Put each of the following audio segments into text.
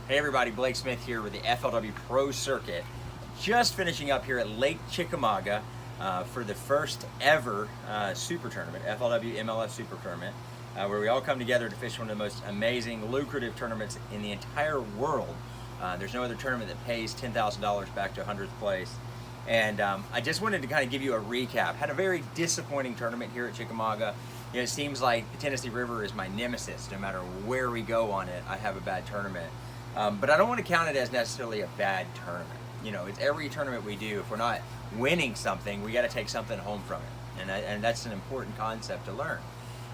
Hey everybody, Blake Smith here with the FLW Pro Circuit. Just finishing up here at Lake Chickamauga for the first ever Super Tournament, FLW MLF Super Tournament, where we all come together to fish one of the most amazing, lucrative tournaments in the entire world. There's no other tournament that pays $10,000 back to 100th place. And I just wanted to kind of give you a recap. Had a very disappointing tournament here at Chickamauga. You know, it seems like the Tennessee River is my nemesis. No matter where we go on it, I have a bad tournament. But I don't want to count it as necessarily a bad tournament. You know, it's every tournament we do. If we're not winning something, we got to take something home from it. And that's an important concept to learn.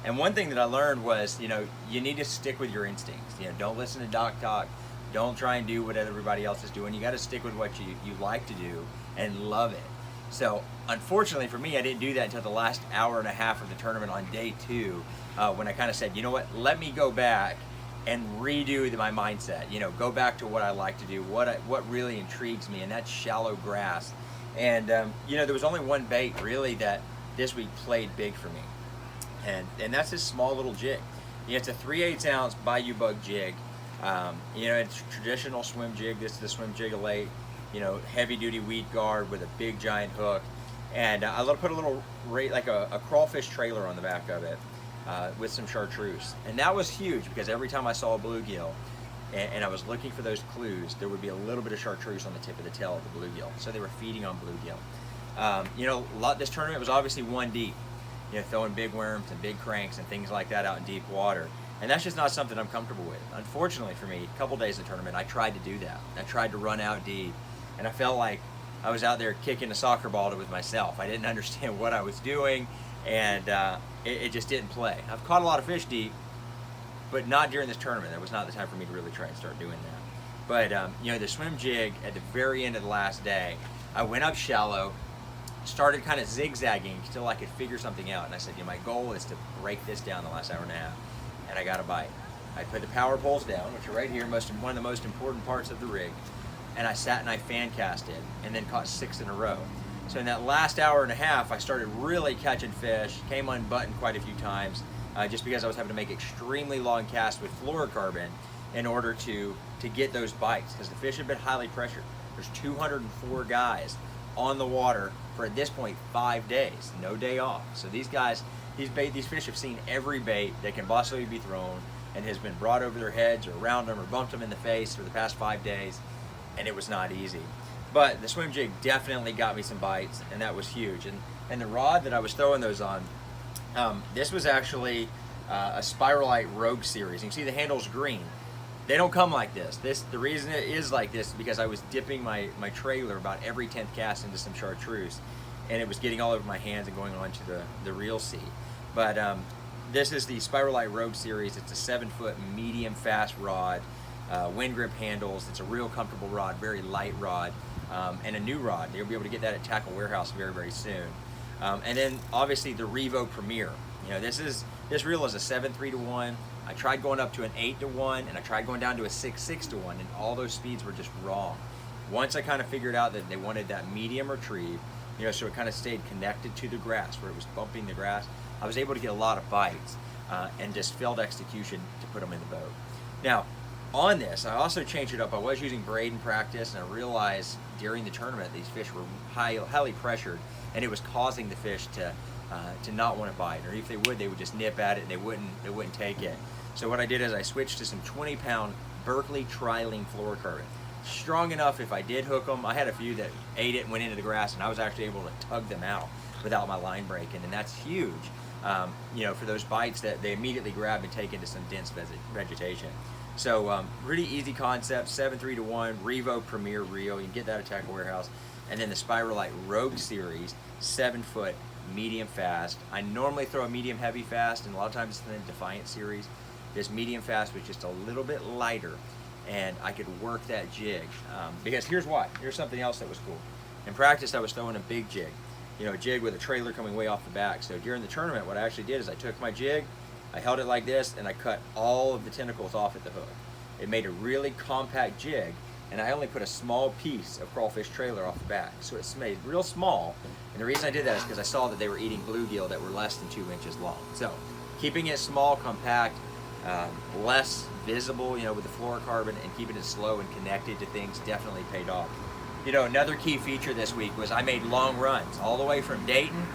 And one thing that I learned was, you know, you need to stick with your instincts. You know, don't listen to doc talk. Don't try and do what everybody else is doing. You got to stick with what you like to do and love it. So unfortunately for me, I didn't do that until the last hour and a half of the tournament on day 2, when I kind of said, you know what, let me go back and redo my mindset. You know, go back to what I like to do, what really intrigues me, and that's shallow grass. And you know, there was only one bait really that this week played big for me, and that's this small little jig. You know, it's a 3/8 ounce Bayou Bug jig. You know, it's a traditional swim jig. This is the Swim Jig Elite. You know, heavy duty weed guard with a big giant hook, and I put a little like a crawfish trailer on the back of it. With some chartreuse, and that was huge because every time I saw a bluegill and I was looking for those clues, there would be a little bit of chartreuse on the tip of the tail of the bluegill, so they were feeding on bluegill. You know, this tournament was obviously one deep, you know, throwing big worms and big cranks and things like that out in deep water, and that's just not something I'm comfortable with. Unfortunately for me, a couple days of the tournament, I tried to do that. I tried to run out deep, and I felt like I was out there kicking a soccer ball with myself. I didn't understand what I was doing, and it just didn't play. I've caught a lot of fish deep, but not during this tournament. That was not the time for me to really try and start doing that. But you know, the swim jig at the very end of the last day, I went up shallow, started kind of zigzagging until I could figure something out. And I said, you know, my goal is to break this down the last hour and a half. And I got a bite. I put the power poles down, which are right here, one of the most important parts of the rig. And I sat and I fan casted, and then caught 6 in a row. So in that last hour and a half, I started really catching fish, came unbuttoned quite a few times, just because I was having to make extremely long casts with fluorocarbon in order to get those bites, because the fish have been highly pressured. There's 204 guys on the water for, at this point, 5 days, no day off. So these guys, these fish have seen every bait that can possibly be thrown and has been brought over their heads or around them or bumped them in the face for the past 5 days, and it was not easy. But the swim jig definitely got me some bites, and that was huge. And the rod that I was throwing those on, this was actually a Spiralite Rogue series. You can see the handle's green. They don't come like this. The reason it is like this is because I was dipping my trailer about every 10th cast into some chartreuse, and it was getting all over my hands and going onto the reel seat. But this is the Spiralite Rogue series. It's a 7-foot medium fast rod, wind grip handles. It's a real comfortable rod, very light rod. And a new rod. You'll be able to get that at Tackle Warehouse very, very soon. And then obviously the Revo Premier. You know, this reel is a 7.3-to-1. I tried going up to an 8-to-1, and I tried going down to a 6.6-to-1, and all those speeds were just wrong. Once I kind of figured out that they wanted that medium retrieve, you know, so it kind of stayed connected to the grass where it was bumping the grass, I was able to get a lot of bites and just failed execution to put them in the boat. Now, on this, I also changed it up. I was using braid in practice, and I realized during the tournament these fish were highly pressured, and it was causing the fish to not want to bite, or if they would just nip at it and they wouldn't take it. So what I did is I switched to some 20-pound Berkeley Trilene fluorocarbon. Strong enough if I did hook them. I had a few that ate it and went into the grass, and I was actually able to tug them out without my line breaking, and that's huge. You know, for those bites that they immediately grab and take into some dense vegetation. So really easy concept, 7.3-to-1, Revo Premier reel. You can get that at Tackle Warehouse. And then the Spiralite Rogue series, 7-foot, medium fast. I normally throw a medium heavy fast, and a lot of times it's in the Defiant series. This medium fast was just a little bit lighter, and I could work that jig. Because here's why. Here's something else that was cool. In practice, I was throwing a big jig. You know, a jig with a trailer coming way off the back. So during the tournament, what I actually did is I took my jig, I held it like this, and I cut all of the tentacles off at the hook. It made a really compact jig, and I only put a small piece of crawfish trailer off the back. So it's made real small, and the reason I did that is because I saw that they were eating bluegill that were less than 2 inches long. So keeping it small, compact, less visible, you know, with the fluorocarbon, and keeping it slow and connected to things definitely paid off. You know, another key feature this week was I made long runs all the way from Dayton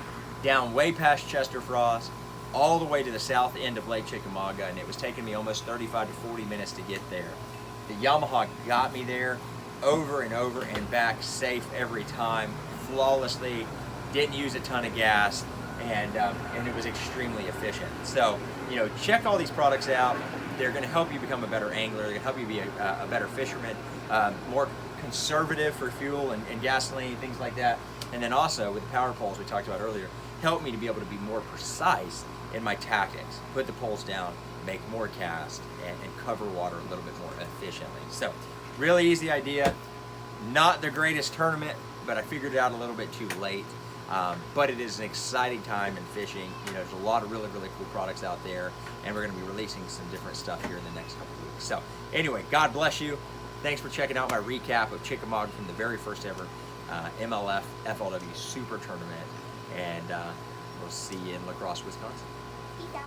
down way past Chester Frost, all the way to the south end of Lake Chickamauga, and it was taking me almost 35 to 40 minutes to get there. The Yamaha got me there over and over and back safe every time, flawlessly, didn't use a ton of gas, and it was extremely efficient. So, you know, check all these products out. They're going to help you become a better angler. They're going to help you be a better fisherman, more conservative for fuel and gasoline, things like that. And then also with the power poles we talked about earlier, help me to be able to be more precise in my tactics, put the poles down, make more cast, and cover water a little bit more efficiently. So, really easy idea. Not the greatest tournament, but I figured it out a little bit too late. But it is an exciting time in fishing. You know, there's a lot of really, really cool products out there, and we're going to be releasing some different stuff here in the next couple of weeks. So, anyway, God bless you. Thanks for checking out my recap of Chickamauga from the very first ever MLF FLW Super Tournament, and we'll see you in La Crosse, Wisconsin. Peace out.